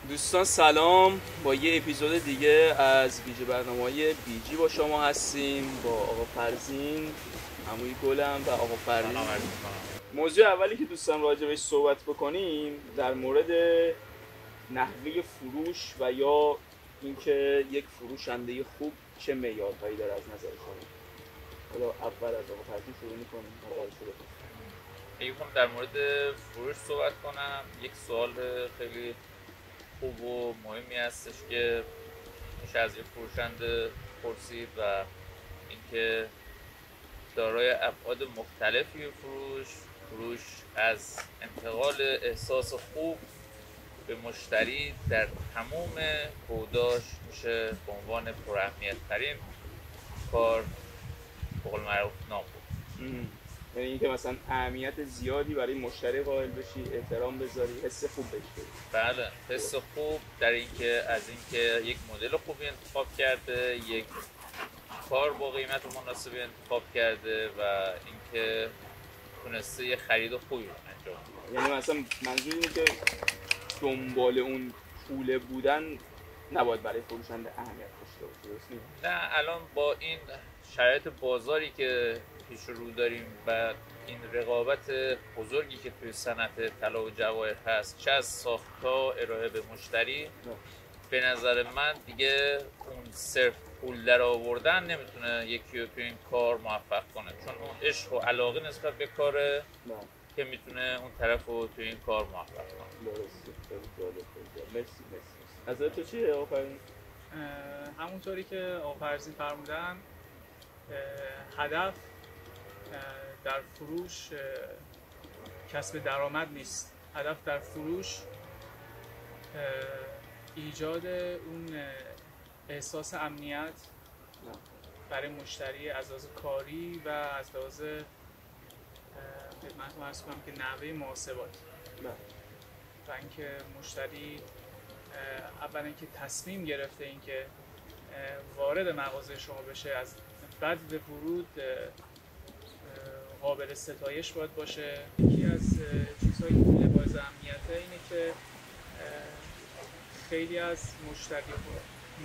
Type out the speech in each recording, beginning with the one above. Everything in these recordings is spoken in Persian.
دوستان سلام، با یه اپیزود دیگه از ویژه برنامه‌های بیجی با شما هستیم با آقا فرزین، عموی گلم و آقا فرزین. موضوع اولی که دوستان راجع بهش صحبت بکنیم در مورد نحوه فروش و یا اینکه یک فروشنده خوب چه معیارهایی داره از نظر شما. حالا اول از آقا فرزین شروع می‌کنیم. اگه در مورد فروش صحبت کنم، یک سوال خیلی خوب و مهمی هستش که میشه از یک فروشنده پرسید و اینکه دارای ابعاد مختلفی فروش از انتقال احساس خوب به مشتری در تمام بوداش میشه به عنوان پراهمیت ترین کار به قول معروف نام برد. یعنی اینکه مثلا اهمیت زیادی برای مشتری قائل بشی، احترام بذاری، حس خوب بهش بدی. بله، حس خوب در اینکه از اینکه یک مدل خوبی انتخاب کرده، یک کار با قیمت مناسبی انتخاب کرده و اینکه تونسته یه خرید خوبی انجام بده. یعنی مثلا منظور اینه که دنبال اون پول بودن نباید برای فروشنده اهمیت داشته باشه، درست نیست؟ نه، الان با این شرایط بازاری که پیش رو داریم و این رقابت بزرگی که توی صنعت طلا و جواهر هست، چه از ساخت‌ها ارائه به مشتری، به نظر من دیگه اون صرف پول در آوردن نمیتونه یکی رو توی این کار موفق کنه، چون اون عشق و علاقه نسبت به کاره که میتونه اون طرف رو توی این کار موفق کنه. درسته، خیلی جالب. مرسی. از تو چیه آقا فرزین؟ همونطوری که آقا فرزین فرمودن، هدف در فروش کسب درآمد نیست. هدف در فروش ایجاد اون احساس امنیت برای مشتری از لحاظ کاری و از لحاظ خدمتتون عرض کنم که نحوه محاسبات و اینکه مشتری اولا اینکه تصمیم گرفته اینکه وارد مغازه شما بشه، از بعد به ورود قابل ستایش باید باشه. یکی از چیزهایی که لباس امنیته اینه که خیلی از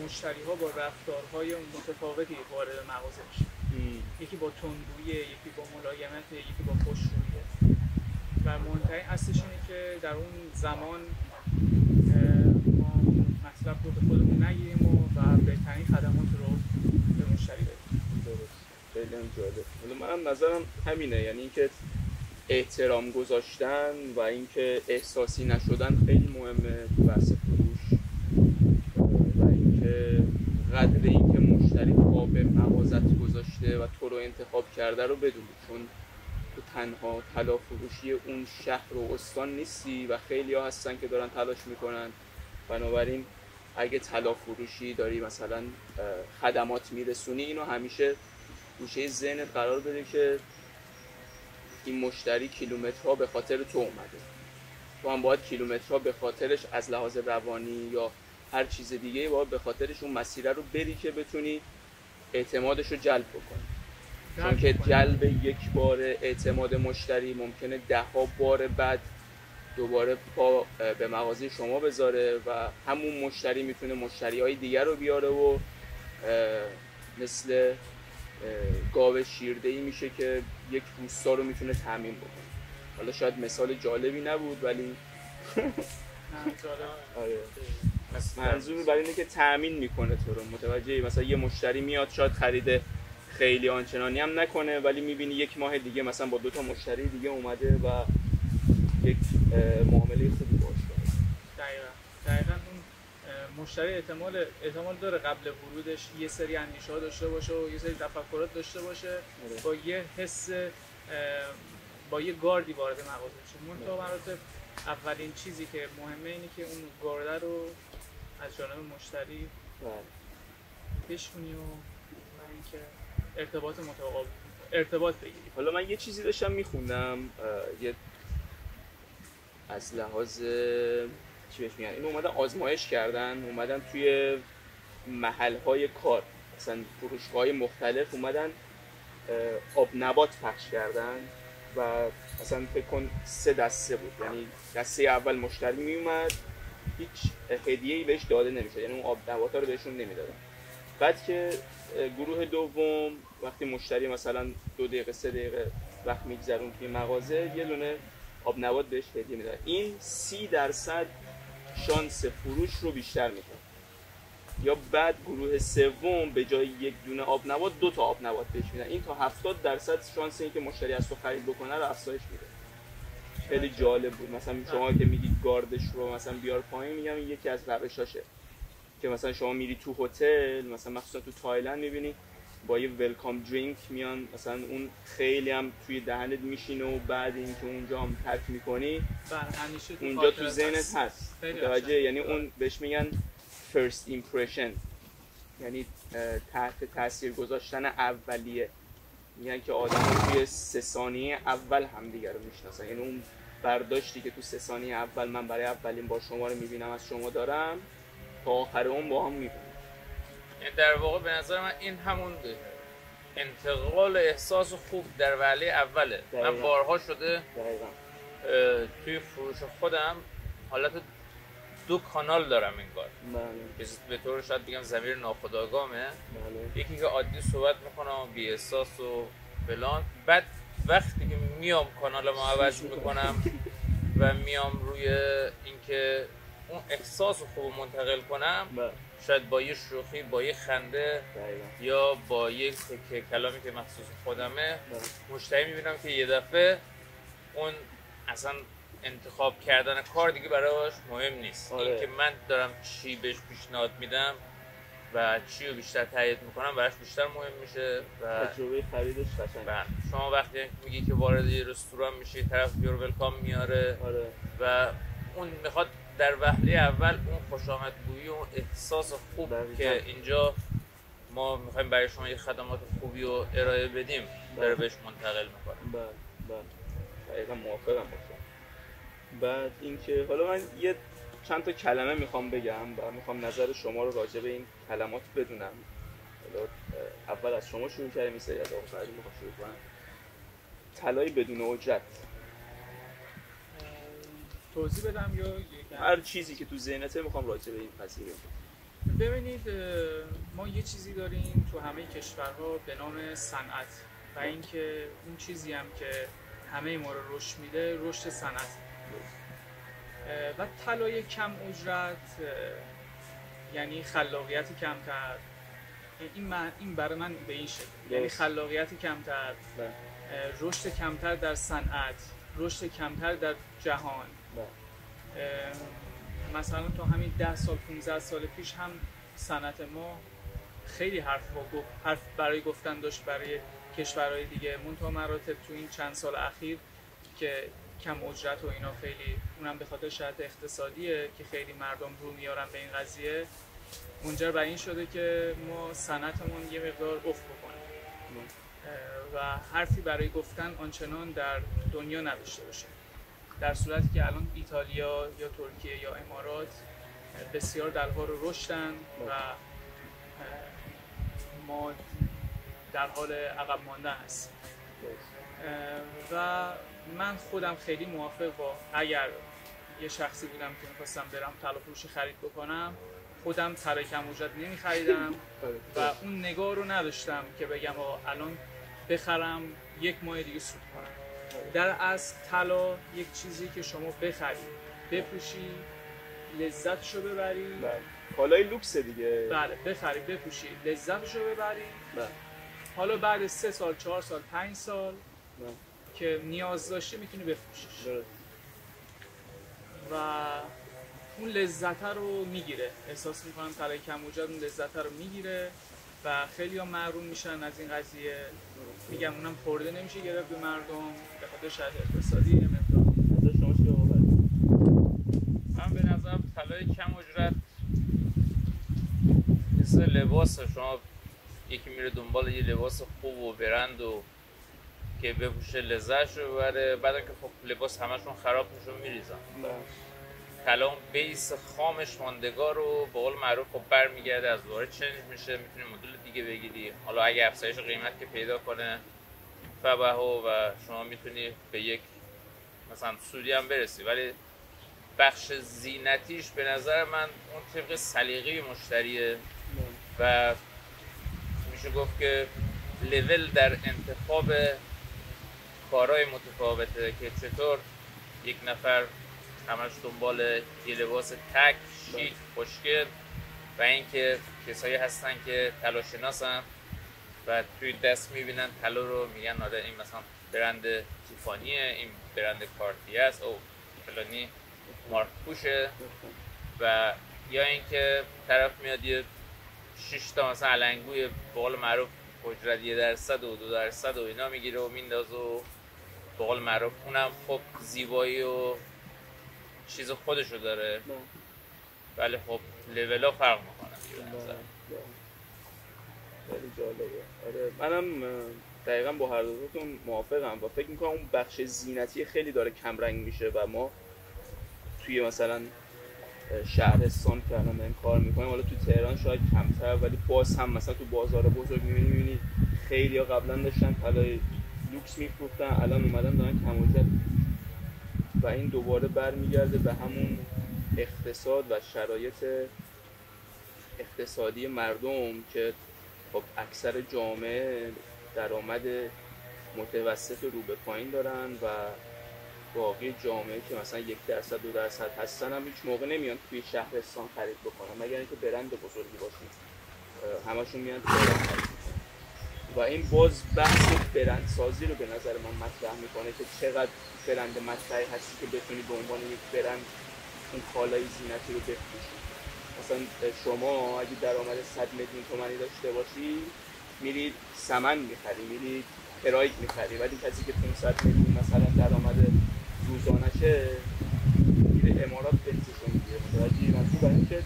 مشتری ها با رفتارهای متفاوتی وارد مغازه میشه. یکی با تندرویه، یکی با ملایمته، یکی با خوشرویه و منتهی اصلش اینه که در اون زمان ما مطلب رو به خودمون نگیریم و بهترین خدمات رو به مشتری بدیم. درست، خیلی هم جالب. منم نظرم همینه، یعنی اینکه احترام گذاشتن و اینکه احساسی نشدن خیلی مهمه تو بحث فروش و اینکه قدر اینکه مشتری پا به مغازت گذاشته و تو رو انتخاب کرده رو بدونی، چون تو تنها طلا فروشی اون شهر و استان نیستی و خیلی ها هستن که دارن تلاش میکنن. بنابراین اگه طلا فروشی داری مثلا خدمات میرسونی، اینو همیشه گوشه ذهنت قرار بده که این مشتری کیلومترها به خاطر تو اومده، تو هم باید کیلومترها به خاطرش از لحاظ روانی یا هر چیز دیگه باید به خاطرش اون مسیر رو بری که بتونی اعتمادش رو جلب بکنی. چون که جلب یک بار اعتماد مشتری ممکنه 10 بار بعد دوباره پا به مغازه شما بذاره و همون مشتری میتونه مشتریهای دیگر رو بیاره و مثل گاو شیرده‌ای میشه که یک روستا رو میتونه تامین بکنه. حالا شاید مثال جالبی نبود ولی آره. منظور برای اینه که تامین میکنه تو رو. متوجهی؟ مثلا یه مشتری میاد شاید خرید خیلی آنچنانی هم نکنه ولی میبینی یک ماه دیگه مثلا با 2 تا مشتری دیگه اومده و یک معامله خوبی باش داره. دقیقاً اون مشتری احتمال داره قبل ورودش یه سری اندیشه‌ها داشته باشه و یه سری تفکرات داشته باشه با یه حس با یه گاردی وارد مغازه بشه. منتها مراتب اولین چیزی که مهمه اینه که اون گارده رو از جانب مشتری بشکنی و اینکه ارتباط بگیری. حالا من یه چیزی داشتم میخوندم، یه از لحاظ چی بهش میگن، این اومدن آزمایش کردن، اومدن توی محل‌های کار مثلا فروشگاه‌های مختلف اومدن آب نبات پخش کردن و مثلا فکر کن 3 دسته بود. یعنی دسته اول مشتری میومد هیچ هدیه‌ای بهش داده نمیشه، یعنی اون آب نباتا رو بهشون نمیدادن. بعد که گروه دوم وقتی مشتری مثلا 2 دقیقه 3 دقیقه وقت میگذرون توی مغازه یه دونه آب نبات بهش هدیه میدن، این 30% شانس فروش رو بیشتر میکنه. یا بعد گروه سوم به جای 1 دونه آب نبات 2 تا آب نبات بهش میدن، این تا 70% شانس این که مشتری از تو خرید بکنه رو افزایش میده. خیلی جالب بود. مثلا شما که میگید گاردش رو مثلا بیار پایین، میگم این یکی از روشاشه که مثلا شما میری تو هتل، مثلا مخصوصا تو تایلند میبینی با یه ویلکام درینک میان، مثلا اون خیلی هم توی دهنت میشینه و بعد اینکه اونجا هم ترک میکنی اونجا تو ذهنت هست متوجه، یعنی اون بهش میگن first impression، یعنی تحت تاثیر گذاشتن اولیه. میگن که آدم‌ها توی 3 ثانیه اول همدیگه رو میشناسن، یعنی اون برداشتی که تو 3 ثانیه اول من برای اولین بار شما رو میبینم از شما دارم تا آخر اون با هم میبینیم. یعنی در واقع به نظر من این همون انتقال احساس خوب در وهله اوله. دقیقا. من بارها شده دقیقا. توی فروش خودم حالت 2 کانال دارم انگار. بله. به طور شاید بگم ضمیر ناخودآگامه. بله. یکی که عادی صحبت میکنم بی احساس و فلان، بعد وقتی که میام کانال ما عوض میکنم و میام روی اینکه اون احساس خوب منتقل کنم، بله. شاید با یه شوخی، با یه خنده، یا با یک کلامی که مخصوص خودمه، مشتری میبینم که یه دفعه اون اصلا انتخاب کردن کار دیگه براش مهم نیست. این که من دارم چی بهش پیشنهاد میدم و چی رو بیشتر تایید میکنم براش بیشتر مهم میشه و تجربه خریدش قشنگه. شما وقتی میگی که وارد یه رستوران میشی، طرف یور ویلکام میاره و اون میخواد در وهله اول اون خوش آمدگویی و احساس خوب که اینجا ما میخوایم برای شما یه خدمات خوبی رو ارائه بدیم داره بهش منتقل میکنه. بله. دقیقا موافقم باشم. بعد اینکه حالا من یه چند تا کلمه میخوام بگم و میخوام نظر شما رو راجع به این کلمات بدونم. حالا اول از شما شروع کردیم، این سری از آقا فرید میخوام شروع کنم. طلای بدون اجرت توضیح بدم یا هر چیزی که تو ذهنته میخوام راجع به این قضیه ببینید، ما یه چیزی داریم تو همه کشورها به نام صنعت و اینکه اون چیزی هم که همه ما رو رشد میده رشد صنعت و طلای کم اجرت یعنی خلاقیت کمتر. این برای من به این شکل، یعنی خلاقیت کمتر، رشد کمتر در صنعت، رشد کمتر در جهان. مثلا تا همین 10 سال 15 سال پیش هم صنعت ما خیلی حرف برای گفتن داشت برای کشورهای دیگه، منتها مراتب تو این چند سال اخیر که کم اجرت و اینا خیلی، اونم به خاطر شرط اقتصادیه که خیلی مردم رو میارن به این قضیه، منجر بر این شده که ما صنعتمون یه مقدار افت بکنه و حرفی برای گفتن آنچنان در دنیا نداشته باشه، در صورتی که الان ایتالیا یا ترکیه یا امارات بسیار در حال رشدن و ما در حال عقب ماندن هستیم. و من خودم خیلی موافق با، اگر یه شخصی بودم که می‌خواستم برم طلا فروشی خرید بکنم، خودم طلای کم اجرت نمی‌خریدم و اون نگاه رو نداشتم که بگم الان بخرم 1 ماه دیگه سود کنم. در اصل طلا یک چیزی که شما بخری، بپوشی، لذتشو ببری. کالای لوکس دیگه. بله، بخری، بپوشی، لذتشو ببری. حالا بعد 3 سال، 4 سال، 5 سال که نیاز داشتی میتونی بفروشیش و اون لذت رو میگیره. احساس میکنم طلای کم اجرت اون لذت رو میگیره و خیلی ها محروم میشن از این قضیه. میگم اونم خورده نمیشه گرفت به مردم به خاطر شرط اقتصادی مقدار. نظر شما چیه آقا؟ من به نظرم طلای کم اجرت مثل لباس، شما یکی میره دنبال یه لباس خوب و برند و که بپوشه لذتش رو ببره، بعد که خب لباس همشون خراب میشه و میریزن. طلا اون بیس خامش ماندگار رو به قول معروف خب برمیگرده، از دوباره چنج میشه، میتونی مدل دیگه بگیری. حالا اگه افزایش قیمت که پیدا کنه فبهو و شما میتونی به یک مثلا سودی هم برسی، ولی بخش زینتیش به نظر من اون طبق سلیقه مشتریه و میشه گفت که لول در انتخاب کارهای متفاوته که چطور یک نفر همش دنبال یه لباس تک، شیک، خوشگل و اینکه کسایی هستن که طلاشناسن و توی دست میبینن طلا رو میگن آره این مثلا برند تیفانیه، این برند کارتیه است او فلانی مارک پوشه و یا اینکه طرف میاد یه 6 تا مثلا علنگوی به قول معروف اجرت 1% و 2% و اینا میگیره و میندازه و به قول معروف اونم خب زیبایی و چیز خودشو داره ولی خب لیولا فرق میکنه به نظر. خیلی جالبه. آره منم دقیقا با هر دوتون موافقم و فکر میکنم اون بخش زینتی خیلی داره کمرنگ میشه و ما توی مثلا شهرستان که الان داریم کار میکنیم، حالا تو تهران شاید کمتر ولی باز هم مثلا تو بازار بزرگ میبینی خیلی ها قبلا داشتن طلای لوکس میفروختن، الان اومدن دارن کم اجرت و این دوباره برمیگرده به همون اقتصاد و شرایط اقتصادی مردم که خب اکثر جامعه درآمد متوسط رو به پایین دارن و باقی جامعه که مثلا 1% 2% هستن هم هیچ موقع نمیان توی شهرستان خرید بکنن مگر اینکه برند بزرگی باشن، همشون میان تهران خرید بکنن و این باز بحث برندسازی رو به نظر من مطرح میکنه که چقدر برند مطرحی هستی که بتونی به عنوان یک برند اون کالای زینتی رو بفروشی. مثلا شما اگه درآمد 100 میلیون تومانی داشته باشی میری سمن میخری، میری پراید میخری، ولی کسی که 500 میلیون مثلا درآمد روزانشه میره امارات بنزشو میگیره. متوجهی؟ منظور برای اینکه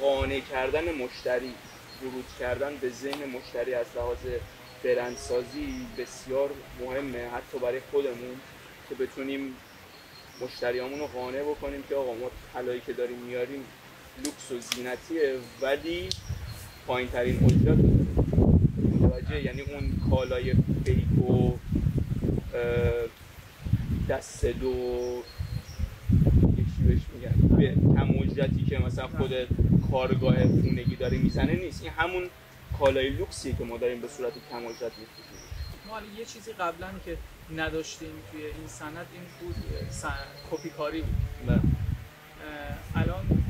قانع کردن مشتری، ورود کردن به ذهن مشتری از لحاظ برندسازی بسیار مهمه حتی برای خودمون که بتونیم مشتریامون رو قانع بکنیم که آقا ما طلایی که داریم میاریم لوکس و زینتیه ولی پایین ترین اجرت رو داریم. متوجه؟ یعنی اون کالای فیک و دست دو یکی بهش میگن به کم اجرتی که مثلا خود کارگاه خونگی داره میزنه نیست، این همون کالای لوکسیه که ما داریم به صورت کم اجرت میفروشیم. ما یه چیزی قبلا که نداشتیم توی این سند این بود کپی کاری بود. الان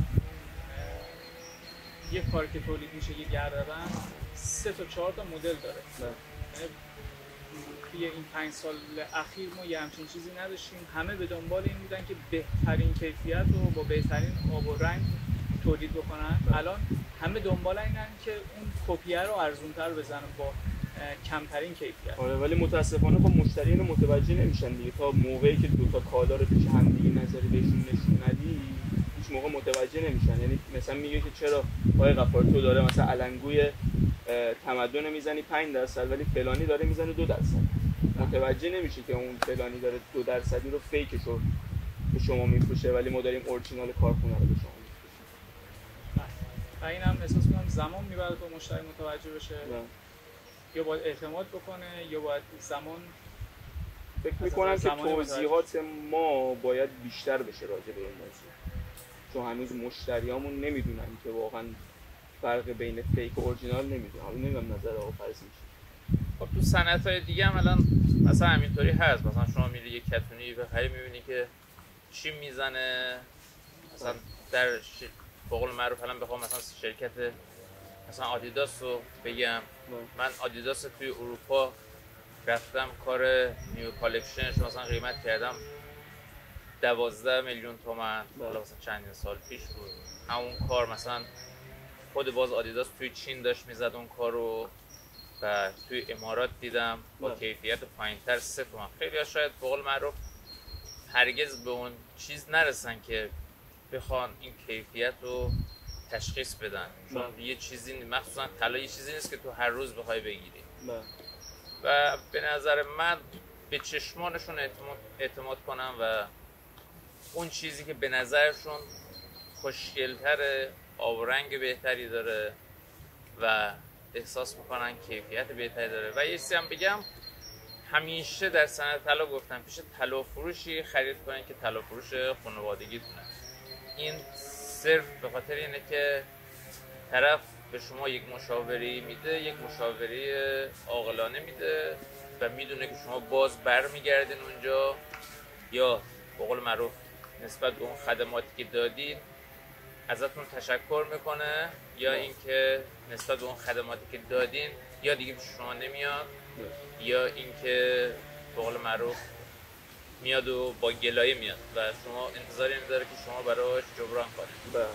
یه کار که تولید میشه یه گرده‌بند 3 تا 4 تا مدل داره. توی این 5 سال اخیر ما یه همچین چیزی نداشتیم، همه به دنبال این بودن که بهترین کیفیت رو با بهترین آب و رنگ تولید بکنن. الان همه دنبال اینن که اون کپیه رو ارزون‌تر بزنن با کمترین کیفیت. آره ولی متاسفانه خب مشتری اینو متوجه نمیشن دیگه، تا موقعی که دو تا کالا رو پیش هم دیگه نظری بهشون نشون ندی هیچ موقع متوجه نمیشن. یعنی مثلا میگه که چرا آقای غفار تو داره مثلا علنگوی تمدن میزنی 5% ولی فلانی داره میزنه 2%، متوجه نمیشه که اون فلانی داره 2% رو فیکش رو به شما میفروشه ولی ما داریم اورجینال کارخونه رو به شما میفروشیم. و این هم احساس می‌کنم زمان میبره تا مشتری متوجه بشه. یا باید اعتماد بکنه یا باید زمان. فکر میکنم که توضیحات ما باید بیشتر بشه راجع به این موضوع، چون هنوز مشتریامون نمیدونن که واقعا فرق بین فیک و اورجینال نمیدونن. حالا نمیدونم نظر آقا فرضی میشه. خب تو صنعت‌های دیگه هم الان مثلا همینطوری هست، مثلا شما میری یه کتونی بخری میبینی که چی میزنه، مثلا در به قول معروف الان بخوام مثلا شرکت مثلا آدیداس رو بگم، من آدیداس توی اروپا رفتم کار نیو کالکشنش مثلا قیمت کردم 12 میلیون تومان، حالا مثلا چندین سال پیش بود. همون کار مثلا خود باز آدیداس توی چین داشت میزد اون کار رو و توی امارات دیدم با کیفیت پایینتر 3 تومن. خیلی ها شاید به قول معروف هرگز به اون چیز نرسن که بخوان این کیفیت رو تشخیص بدن، چون یه چیزی مخصوصا طلا یه چیزی نیست که تو هر روز بخوای بگیری و به نظر من به چشمانشون اعتماد کنم و اون چیزی که به نظرشون خوشگل‌تره، آب و رنگ بهتری داره و احساس میکنن کیفیت بهتری داره. و یه چیزی هم بگم، همیشه در صنعت طلا گفتم پیش طلا فروشی خرید کنین که طلا فروش خانوادگیتونه. این صرف به خاطر اینه که طرف به شما یک مشاوره میده، یک مشاوره عاقلانه میده و میدونه که شما باز برمیگردین اونجا، یا به قول معروف نسبت به اون خدماتی که دادین ازتون تشکر میکنه، یا اینکه نسبت به اون خدماتی که دادین یا دیگه پیش شما نمیاد، یا اینکه به قول معروف میاد و با گلایه میاد و شما انتظاری نمیداره که شما براش جبران کنید. بله.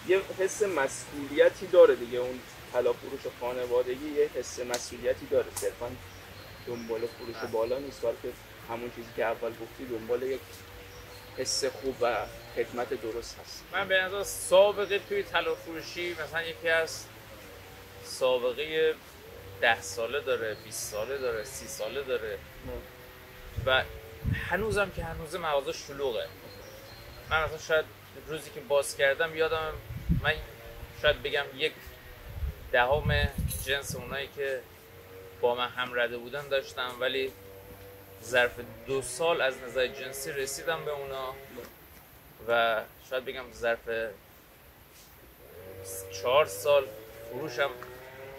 یه حس مسئولیتی داره دیگه، اون طلا فروش خانوادگی یه حس مسئولیتی داره، صرفا دنبال فروش بالا نیست، بلکه همون چیزی که اول گفتی دنبال یک حس خوب و خدمت درست هست. من به نظر سابقه توی طلا فروشی مثلا یکی از سابقه 10 ساله داره، 20 ساله داره، 30 ساله داره و هنوزم که هنوز مغازه شلوغه. من مثلا شاید روزی که باز کردم یادم من شاید بگم 1/10 جنس اونایی که با من هم رده بودن داشتم، ولی ظرف 2 سال از نظر جنسی رسیدم به اونا و شاید بگم ظرف 4 سال فروشم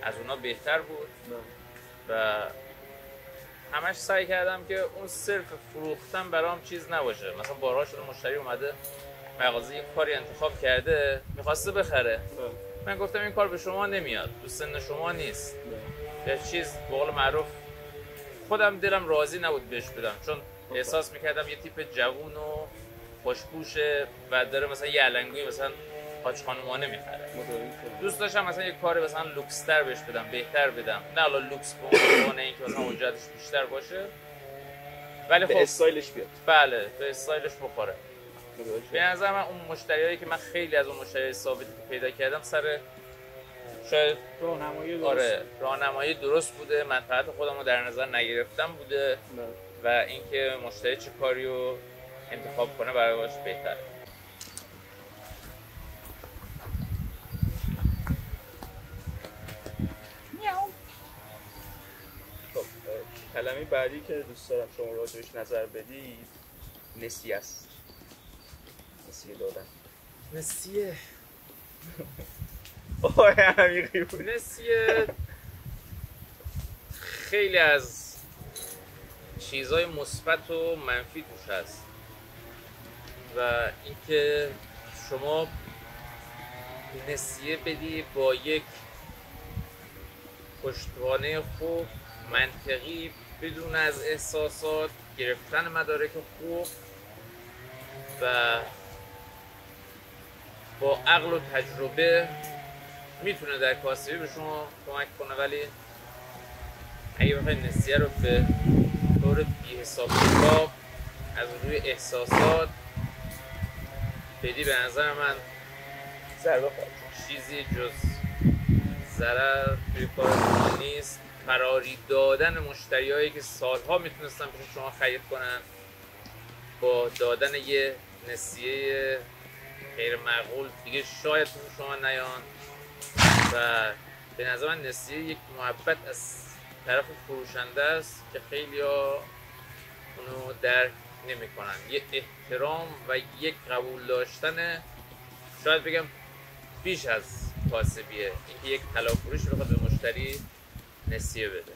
از اونا بهتر بود و همش سعی کردم که اون صرف فروختن برام چیز نباشه. مثلا بارها شده مشتری اومده مغازه یک کاری انتخاب کرده میخواسته بخره، من گفتم این کار به شما نمیاد، تو سن شما نیست، یه چیز به قول معروف خودم دلم راضی نبود بهش بدم، چون احساس میکردم یه تیپ جوون و خوشپوشه و داره مثلا یه علنگوی مثلا حاج خانومانه میخره. دوست داشتم مثلا یه کار مثلا لوکس تر بهش بدم، بهتر بدم، نه حالا لوکس به عنوان اینکه مثلا اجرتش بیشتر باشه ولی خب به استایلش بیاد. بله به استایلش بخوره. به نظر من اون مشتریایی که من خیلی از اون مشتری ثابتی که پیدا کردم سر شاید راهنمایی درست. آره راهنمایی درست بوده، منفعت خودم رو در نظر نگرفتم بوده و اینکه مشتری چه کاری رو انتخاب کنه برایش بهتره. خب کلمه بعدی که دوست دارم شما راجعش نظر بدید نسیه است. نسیه دادن. نسیه آه عمیقی بود. نسیه خیلی از چیزهای مثبت و منفی توش هست و اینکه شما نسیه بدی با یک پشتوانه خوب منطقی بدون از احساسات، گرفتن مدارک خوب و با عقل و تجربه میتونه در کاسبی به شما کمک کنه، ولی اگه بخوای نسیه رو به طور بی حساب کتاب از روی احساسات بدی به نظر من ضربه چیزی جز ضرر توی کار نیست. فراری دادن مشتریایی که سالها میتونستن پیش شما خرید کنن با دادن یه نسیه غیر معقول دیگه شاید پیش شما نیان و به نظر من نسیه یک محبت از طرف فروشنده است که خیلی ها اونو درک نمی کنن. یه احترام و یک قبول داشتن شاید بگم بیش از کاسبیه، اینکه یک طلا فروش بخواد به مشتری نسیه بده.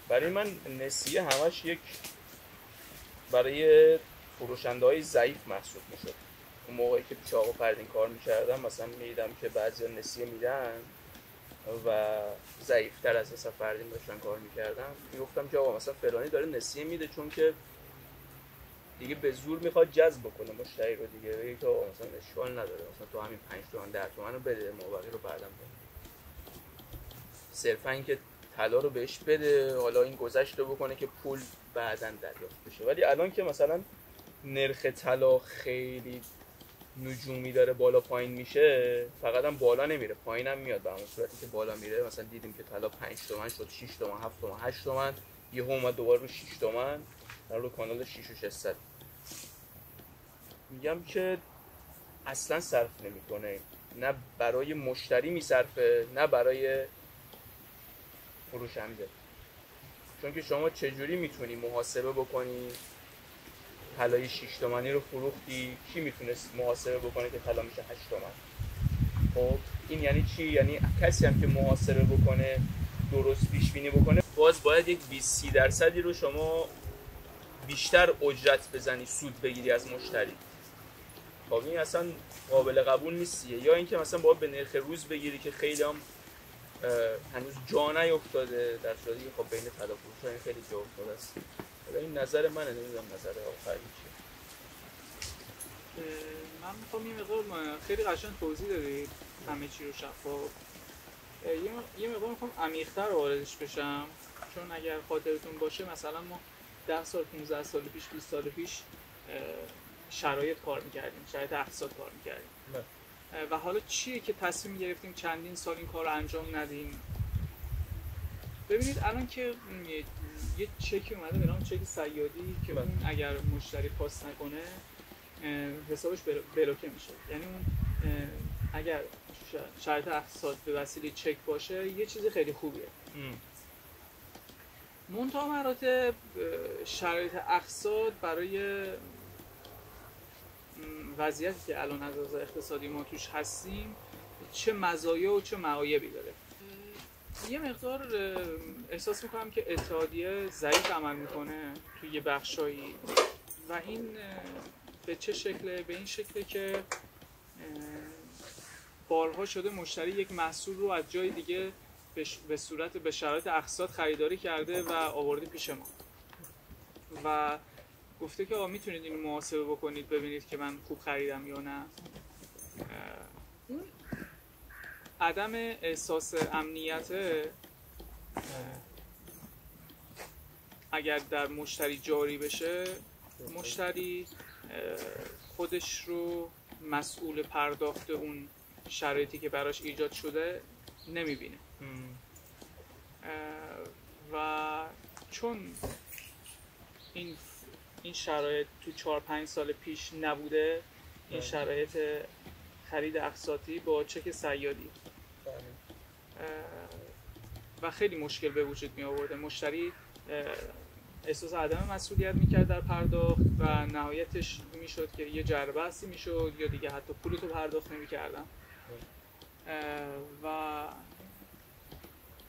برای من نسیه همش یک برای فروشنده های ضعیف محسوب میشد. اون موقعی که پیش آقا فردین کار میکردم مثلا میدیدم که بعضی نسیه میدن و ضعیفتر از مثلا فردین داشتن کار میکردم، میگفتم که آقا مثلا فلانی داره نسیه میده چون که دیگه به زور میخواد جذب بکنه مشتری رو دیگه، بگه که آقا مثلا اشکال نداره مثلا تو همین 5 تومن 10 تومن رو بده ما بقیه رو بعداً بده. صرفا اینکه طلا رو بهش بده حالا این گذشت رو بکنه که پول بعداً دریافت بشه. ولی الان که مثلا نرخ طلا خیلی نجومی داره بالا پایین میشه، فقط هم بالا نمیره پایین هم میاد، به همون صورتی که بالا میره مثلا دیدیم که طلا 5 تومن شد، 6 تومن، 7 تومن، 8 تومن، یه هم اومد دوباره رو 6 تومن رو کانال 6600. میگم که اصلا صرف نمیکنه، نه برای مشتری میصرفه نه برای فروشنده. چون که شما چجوری میتونی محاسبه بکنی طلای 6 تومانی رو فروختی، کی میتونست محاسبه بکنه که طلا میشه 8 تومن؟ خب این یعنی چی؟ یعنی کسی هم که محاسبه بکنه، درست پیش بینی بکنه، باز باید یک 20-30% رو شما بیشتر اجرت بزنی، سود بگیری از مشتری. خب این اصلا قابل قبول نیستیه. یا اینکه مثلا باید به نرخ روز بگیری که خیلی هم هنوز جا نیفتاده، در صورتی که خب بین طلافروش‌ها این خیلی جا افتاده است. این نظر منه، نمیدونم نظر آخری چیه. من میخوام یه مقدار خیلی قشنگ توضیح دادید همه چی رو شفاف. یه مقدار میخوام عمیق‌تر واردش بشم، چون اگر خاطرتون باشه مثلا ما 10 سال 15 سال پیش 20 سال پیش شرایط کار میکردیم، شرایط اقتصاد کار میکردیم و حالا چیه که تصمیم گرفتیم چندین سال این کار رو انجام ندیم. ببینید الان که یه چکی اومده به نام چک صیادی که اون اگر مشتری پاس نکنه حسابش بلوکه میشه. یعنی اون اگر شرایط اقتصاد به وسیله چک باشه یه چیز خیلی خوبیه. منتها مراتب شرایط اقتصاد برای وضعیتی که الان از لحاظ اقتصادی ما توش هستیم چه مزایا و چه معایبی داره. یه مقدار احساس میکنم که اتحادیه ضعیف عمل میکنه توی یه بخشایی و این به چه شکله؟ به این شکله که بارها شده مشتری یک محصول رو از جای دیگه به صورت به شرایط اقتصاد خریداری کرده و آورده پیش ما و گفته که آقا میتونید اینو محاسبه بکنید ببینید که من خوب خریدم یا نه. اون عدم احساس امنیت اگر در مشتری جاری بشه، مشتری خودش رو مسئول پرداخت اون شرایطی که براش ایجاد شده نمیبینه و چون این شرایط تو 4-5 سال پیش نبوده، این شرایط خرید اقساطی با چک صیادی و خیلی مشکل به وجود می آورده. مشتری احساس عدم مسئولیت میکرد در پرداخت و نهایتش میشد که یه جر بحثی میشد یا دیگه حتی پولتو پرداخت نمیکردن. و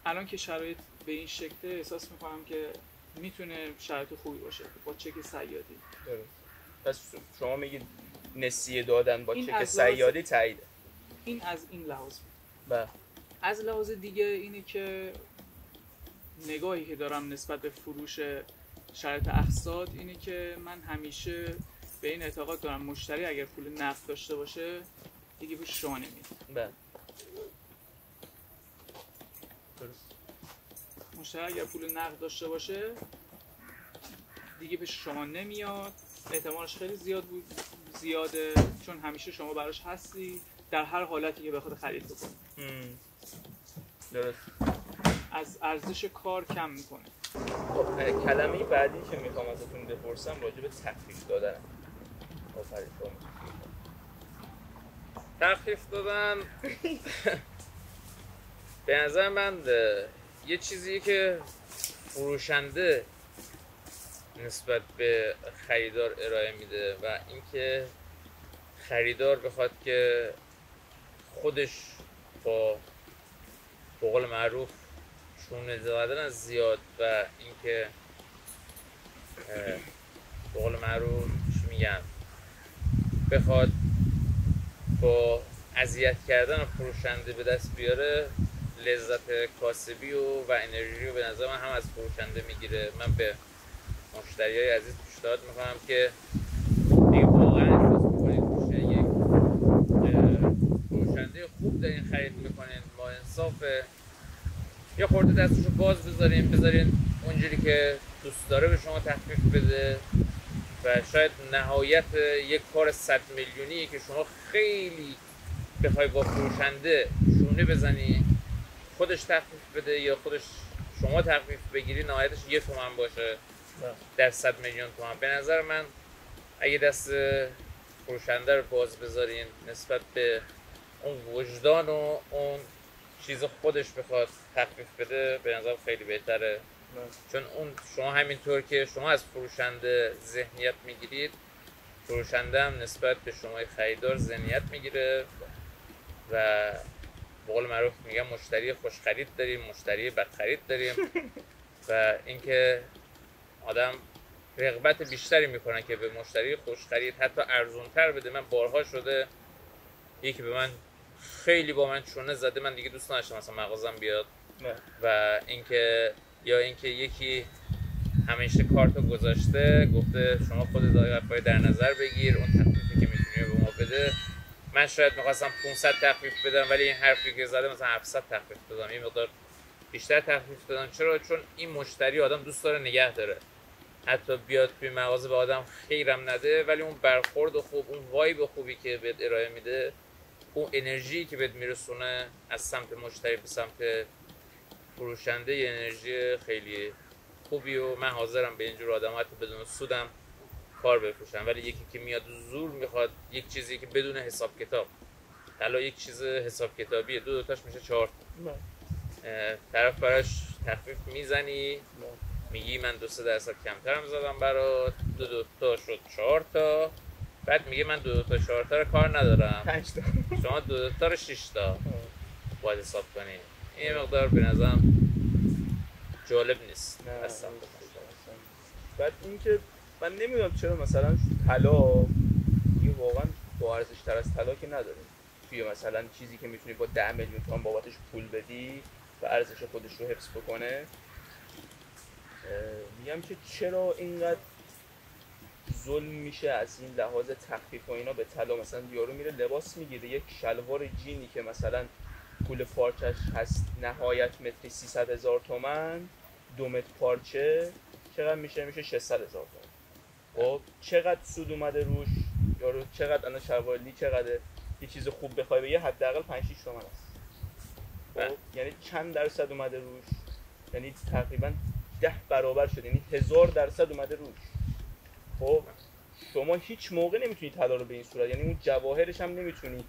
الان که شرایط به این شکله احساس میکنم که میتونه شرایط خوبی باشه با چک صیادی. پس شما میگید نسیه دادن با چک صیادی تاییده. این از این لحاظ. بله. از لحاظ دیگه اینه که نگاهی که دارم نسبت به فروش شرایط اقساط اینه که من همیشه به این اعتقاد دارم مشتری اگر پول نقد داشته باشه دیگه پیش شما نمیاد. بله. مشتری اگر پول نقد داشته باشه دیگه پیش شما نمیاد. احتمالش خیلی زیاده چون همیشه شما براش هستی در هر حالتی که بخواد خرید بکنه. درست. از ارزش کار کم میکنه. خب کلمه بعدی که میخوام ازتون بپرسم راجع به تخفیف دادنه. تخفیف دادن به نظر من یه چیزیه که فروشنده نسبت به خریدار ارائه میده و اینکه خریدار بخواد که خودش با قول معروف چونه زدن زیاد و اینکه به قول معروف چی میگن بخواد با اذیت کردن فروشنده به دست بیاره لذت کاسبی و انرژی رو به نظر من هم از فروشنده میگیره. من به مشتریای عزیز پیشنهاد میکنم که اگه واقعا احساس میکنید یک فروشنده خوب دارین خرید میکنین با انصافه یه خورده دستشو باز بذارین اونجوری که دوست داره به شما تخفیف بده و شاید نهایت یک کار 100 میلیونی که شما خیلی بخوای با فروشنده شونه بزنی خودش تخفیف بده یا خودش شما تخفیف بگیری نهایتش 1 تومن باشه در 100 میلیون تومن. به نظر من اگه دست فروشنده رو باز بذارین نسبت به اون وجدان و اون چیز خودش بخواد تخفیف بده به نظر خیلی بهتره چون اون شما همینطور که شما از فروشنده ذهنیت میگیرید، فروشنده هم نسبت به شما خریدار ذهنیت میگیره و به قول معروف میگم مشتری خوش خرید داریم، مشتری بد خرید داریم و اینکه آدم رغبت بیشتری میکنه که به مشتری خوش خرید حتی ارزونتر بده. من بارها شده یکی به من خیلی با من چونه زده، من دیگه دوست نداشتم مثلا مغازم بیاد و اینکه یا اینکه یکی همیشه کارتو گذاشته گفته شما خودت دقیقاً در نظر بگیر اون تخفیفی که میتونی به ما بده. من شاید میخواستم 500 تخفیف بدم ولی این حرفی که زده مثلا 700 تخفیف دادم، یه مقدار بیشتر تخفیف دادم. چرا؟ چون این مشتری آدم دوست داره نگه داره، حتی بیاد توی مغازه به آدم خیرم نده ولی اون برخورد خوب، اون وایب خوبی که بهت ارائه میده، اون انرژی که بهت میرسونه از سمت مشتری به سمت فروشنده، یه انرژی خیلی خوبی و من حاضرم به اینجور آدم حتی بدون سودم کار بفروشم. ولی یکی که میاد زور میخواد یک چیزی که بدون حساب کتاب، حالا یک چیز حساب کتابیه، دو تاش میشه 4 تا، طرف براش تخفیف میزنی میگی من 2-3% کمترم زدم برات، دو تا شد 4 تا، بعد میگه من 2 تا 4 تا رو کار ندارم 5 تا شما 2 تا رو 6 تا باید حساب کنی. این مقدار به نظرم جالب نیست اصلا. بعد اینکه من نمیدونم چرا مثلا طلا دیگه واقعا با ارزش تر از طلا که نداره، توی مثلا چیزی که میتونی با 10 میلیون تومان بابتش پول بدی و ارزش خودش رو حفظ بکنه. میگم که چرا اینقدر ظلم میشه از این لحاظ تخفیف و اینا به طلا. مثلا یارو میره لباس میگیره، یک شلوار جینی که مثلا پول پارچش هست نهایت متری 300,000 تومان، 2 متر پارچه چقدر میشه؟ میشه 600,000 تومان. خب چقدر سود اومده روش؟ یارو چقدر الان شلوار لی چقدره؟ یه چیز خوب بخوای بگی حداقل 5-6 تومان است. خب یعنی چند درصد اومده روش؟ یعنی تقریبا 10 برابر شده، یعنی 1000% اومده روش. خب شما هیچ موقع نمیتونی طلا رو به این صورت، یعنی اون جواهرش هم نمیتونی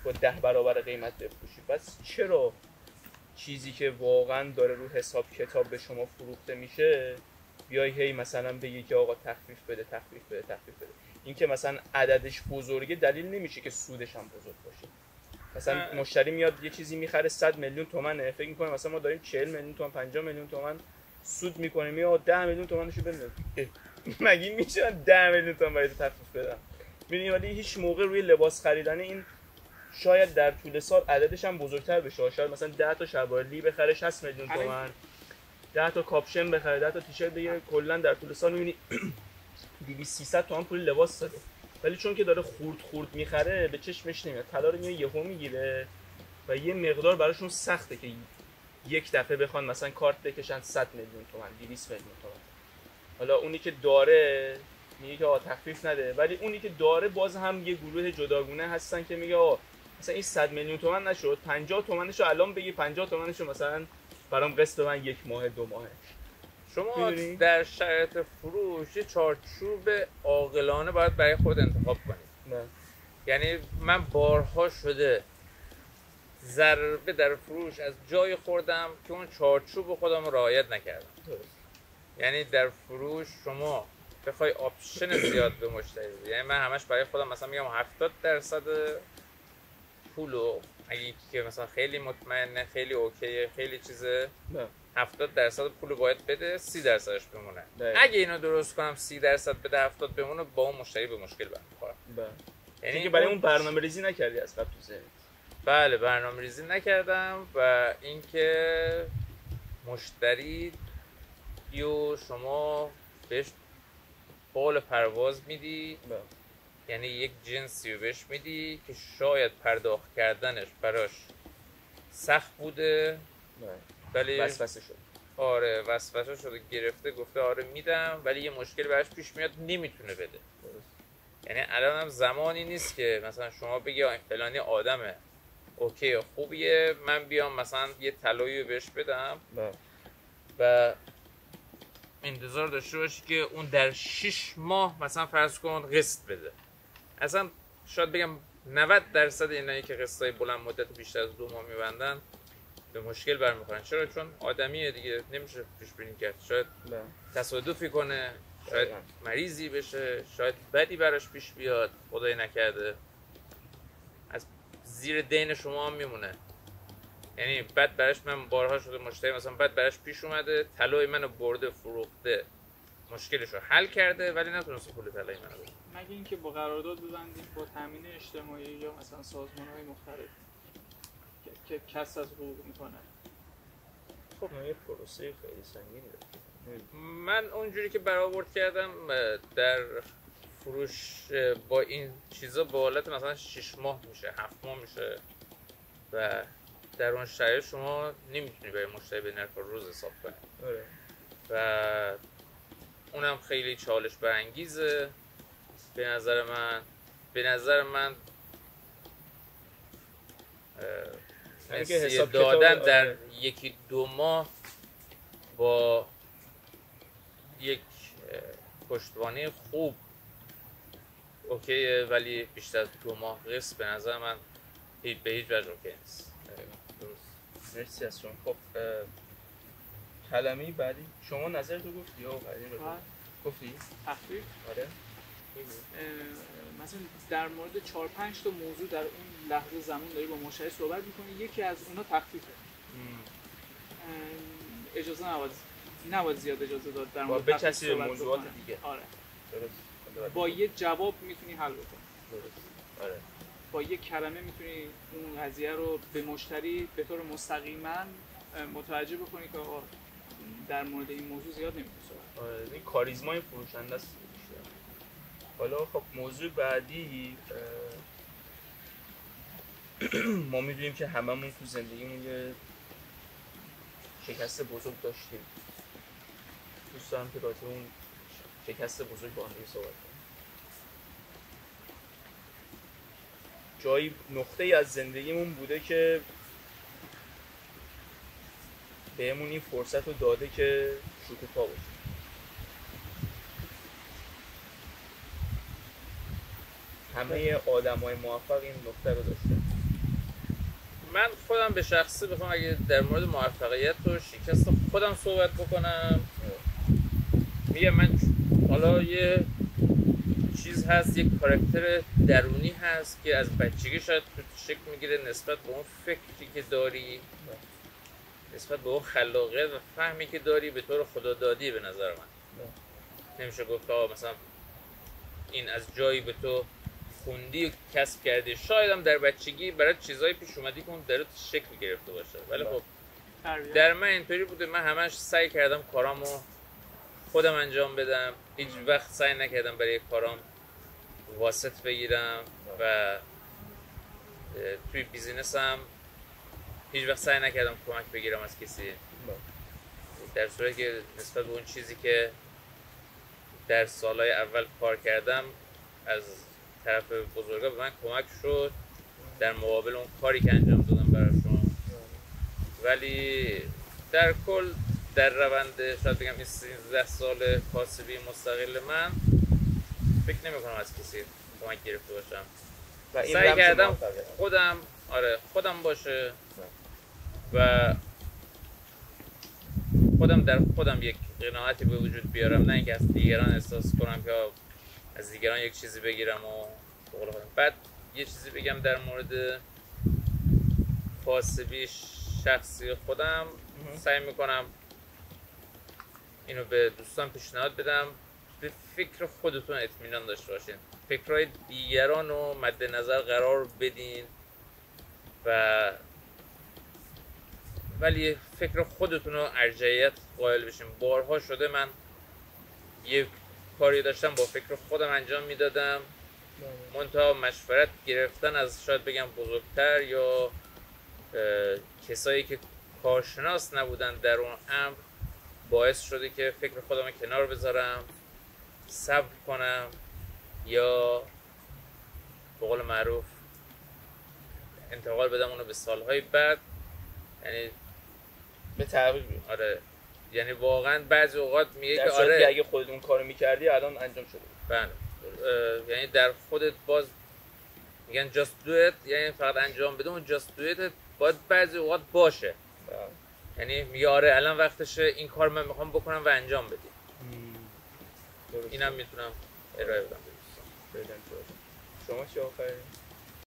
با 10 برابر قیمت بفروشی. پس چرا چیزی که واقعا داره رو حساب کتاب به شما فروخته میشه بیای هی مثلا بگی که آقا تخفیف بده تخفیف بده تخفیف بده؟ این که مثلا عددش بزرگه دلیل نمیشه که سودش هم بزرگ باشه. مثلا مشتری میاد یه چیزی میخره 100 میلیون تومنه، فکر میکنه مثلا ما داریم 40 میلیون تومن 50 میلیون تومن سود میکنیم، یا 10 میلیون تومنشو بده. مگه میشه 10 میلیون تومن برای تخفیف بدم؟ میدونی؟ ولی هیچ موقع روی لباس خریدن این شاید در طول سال عددش هم بزرگتر بشه. شاید مثلا 10 تا شلوار لی بخره 60 میلیون تومن، 10 تا کاپشن بخره، 10 تا تیشرت بگیره، کلا در طول سال میبینی 200-300 تومن پول لباس داده. ولی چون که داره خورد میخره به چشمش نمیاد. طلا رو یهو میگیره و یه مقدار براشون سخته که یک دفعه بخوان مثلا کارت بکشن 100 میلیون تومن 200 میلیون تومن. حالا اونی که داره میگه که آقا تخفیف نده، ولی اونی که داره باز هم یه گروه جداگونه هستن که میگه آقا مثلا این 100 میلیون تومن نشد 50 تومنشو الان بگی، 50 تومنشو مثلا برام قسط من 1 ماه 2 ماهه. شما در شرایط فروش یه چارچوب عاقلانه باید برای خود انتخاب کنید. نه. یعنی من بارها شده ضربه در فروش از جای خوردم که اون چارچوب خودم رعایت نکردم. یعنی در فروش شما بخوای آپشن زیاد به مشتری بدی، یعنی من همش برای خودم مثلا میگم 70% پولو اگه که مثلا خیلی مطمئنه، خیلی اوکیه، خیلی چیزه، 70% پولو باید بده، 30% بمونه. اگه اینو درست کنم 30% بده 70 بمونه، با اون مشتری به مشکل برمیخورم. یعنی که برای اون برنامه‌ریزی نکردی از قبل تو ذهنت. بله برنامه‌ریزی نکردم و اینکه مشتری و شما بهش بال پرواز میدی، یعنی یک جنسی رو بهش میدی که شاید پرداخت کردنش براش سخت بوده ولی وسوسه شد. آره وسوسه شده، گرفته گفته آره میدم، ولی یه مشکل براش پیش میاد نمیتونه بده. یعنی الان هم زمانی نیست که مثلا شما بگی فلانی آدمه اوکی خوبیه من بیام مثلا یه طلایی رو بهش بدم و انتظار داشته باشی که اون در 6 ماه مثلا فرض کن قسط بده. اصلا شاید بگم 90% اینایی که قسطای بلند مدت بیشتر از 2 ماه میبندن به مشکل برمیخورن. چرا؟ چون آدمیه دیگه، نمیشه پیش بینی کرد. شاید تصادفی کنه، شاید مریضی بشه، شاید بدی براش پیش بیاد، خدای نکرده از زیر دین شما هم میمونه. یعنی بد براش، من بارها شده مشتری مثلا بد براش پیش اومده، طلای منو برده فروخته، مشکلشو حل کرده ولی نتونسته پول طلای منو بده. مگه اینکه با قرارداد ببندیم با تامین اجتماعی یا مثلا سازمان‌های مختلف که کسب از حقوق میکنه. خب یه پروسه خیلی سنگینی داره. من اونجوری که برآورد کردم در فروش با این چیزا با حالت مثلا 6 ماه میشه، 7 ماه میشه و در اون شرایط شما نمیتونی برای مشتری به نرخ روز حساب کنی. آره. و اونم خیلی چالش برانگیزه به نظر من نسیه دادن در یکی دو ماه با یک پشتوانه خوب اوکیه، ولی بیشتر از 2 ماه قسط به نظر من به هیچ وجه اوکی نیست. درست. مرسی از شما. خب کلمه بعدی شما نظر تو گفتی یا بعدی رو گفتی؟ تخفیف؟ آره. مثلا در مورد 4-5 تا موضوع در اون لحظه زمان داری با مشتری صحبت می‌کنی، یکی از اونها تخفیفه. اجازه نباید زیاد اجازه داد در مورد تخفیف به موضوعات دیگه. آره. درست. با یه جواب میتونی حل بکنی. درست. آره. با یه کلمه میتونی اون قضیه رو به مشتری به طور مستقیما متوجه بکنی که آقا در مورد این موضوع زیاد نمی‌تونی صحبت. آره، این کاریزمای فروشنده است. حالا خب موضوع بعدی ما میدونیم که هممون تو زندگیمون یه شکست بزرگ داشتیم. دوست دارم که راجع اون شکست بزرگ با هم صحبت کنیم. جایی نقطه‌ای از زندگیمون بوده که بهمون این فرصت رو داده که شکوفا باشیم. همه آدمای موفق این نقطه رو داشتن. من خودم به شخصی بخوام اگه در مورد موفقیت و شکست خودم صحبت بکنم، میگم من حالا یه چیز هست، یک کاراکتر درونی هست که از بچگی شاید تو شکل میگیره نسبت به اون فکری که داری، نسبت به اون خلاقیت و فهمی که داری به طور خدادادی. به نظر من نمیشه گفت مثلا این از جایی به تو خوندی و کسب کردی، شاید هم در بچگی برای چیزای پیش اومدی که اون درت شکل گرفته باشه، ولی خب در من اینطوری بوده. من همش سعی کردم کارامو خودم انجام بدم، هیچ وقت سعی نکردم برای کارام واسط بگیرم و توی بیزینسم هیچ وقت سعی نکردم کمک بگیرم از کسی، در صورتی که نسبت به اون چیزی که در سالهای اول کار کردم از طرف بزرگا به من کمک شد در مقابل اون کاری که انجام دادم براشون. ولی در کل در روند شاید بگم این 13 سال کاسبی مستقل من فکر نمی‌کنم از کسی کمک گرفته باشم. سعی کردم خودم باشه و خودم یک قناعتی به وجود بیارم، نه اینکه از دیگران احساس کنم که از دیگران یک چیزی بگیرم و بقول خودم. بعد یه چیزی بگم در مورد کاسبی شخصی خودم، سعی میکنم اینو به دوستان پیشنهاد بدم، به فکر خودتون اطمینان داشته باشین، فکرهای دیگران رو مد نظر قرار بدین ولی فکر خودتون رو ارجحیت قائل بشین. بارها شده من یه کاری داشتم با فکر خودم انجام میدادم، منتها مشورت گرفتن از شاید بگم بزرگتر یا کسایی که کارشناس نبودن در اون امر باعث شده که فکر خودم کنار بذارم، صبر کنم یا به قول معروف انتقال بدم اونو به سالهای بعد، یعنی به تعویق. آره، یعنی واقعا بعضی اوقات میگه که آره اگه خودت اون کارو میکردی الان انجام شده. بله، یعنی در خودت باز میگن just do it، یعنی فقط انجام بده. اون just do it باید بعضی اوقات باشه، یعنی میگه آره الان وقتشه این کار من میخوام بکنم و انجام بدی. اینم میتونم ارائه بدم. شما چی آخرین؟